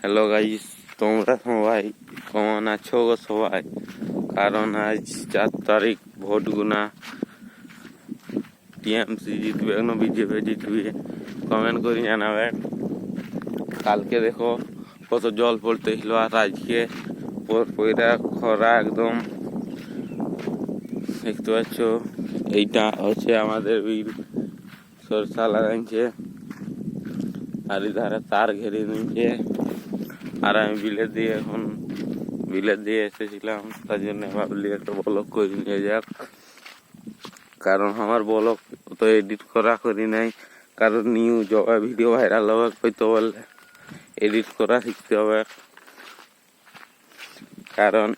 Hello guys, তোমরা সবাই কেমন আছো গো সবাই? কারণ আজ 4 তারিখ ভোট গুনা, টিএমসি জিতবে না বিজেপি জিতবে, কমেন্ট করে জানাবে। কালকে দেখো কত জল পড়তেছিল, আর আজকে পয়রা খরা একদম দেখতে পাচ্ছ। এইটা হচ্ছে আমাদের বীর সরষা লাগাইছে, আর ধারে তার ঘেরে নিচ্ছে। আর আমি বিলের দিয়ে এসেছিলাম, তার জন্য ভাবলি একটা ব্লগ করে নিয়ে যাক। কারণ আমার ব্লগ তো এডিট করি নাই, কারণ নিউ জবা ভিডিও ভাইরাল হবে হইতে বললে এডিট করা শিখতে হবে। কারণ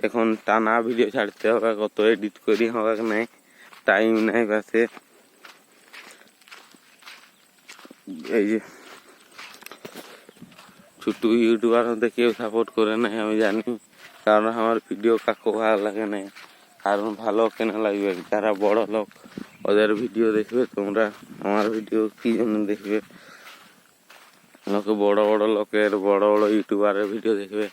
এখন টানা ভিডিও ছাড়তে হবে, কত এডিট করি হবে নাই, টাইম নাই পাশে। এই যে ছোট্ট ইউটিউবার মধ্যে কেউ সাপোর্ট করে নাই আমি জানি, কারণ আমার ভিডিও কাকু ভালো লাগে না। কারণ ভালো কেন লাগবে? যারা বড় লোক ওদের ভিডিও দেখবে, তোমরা আমার ভিডিও কি জন্য দেখবে? লোকে বড় বড় লোকের বড় বড় ইউটিউবারের ভিডিও দেখবে,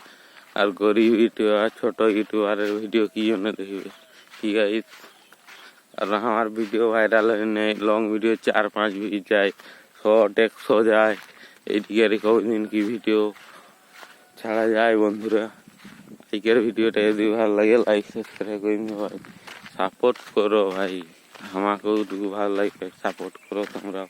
আর গরিব ইউটিউবার ছোট ইউটিউবারের ভিডিও কি জন্য দেখবে? ঠিক আছে, আর আমার ভিডিও ভাইরাল হয়ে নেই, লং ভিডিও 4-5 ভিউ যায়, 100-100 যায়। এইদিকে কদিন কি ভিডিও ছাড়া যায় বন্ধুরা। আজকের ভিডিওটা যদি ভালো লাগে লাইক সাবস্ক্রাইব করে নিও ভাই, সাপোর্ট করো ভাই, আমাকেও ভালো লাগবে, সাপোর্ট করো তোমরা।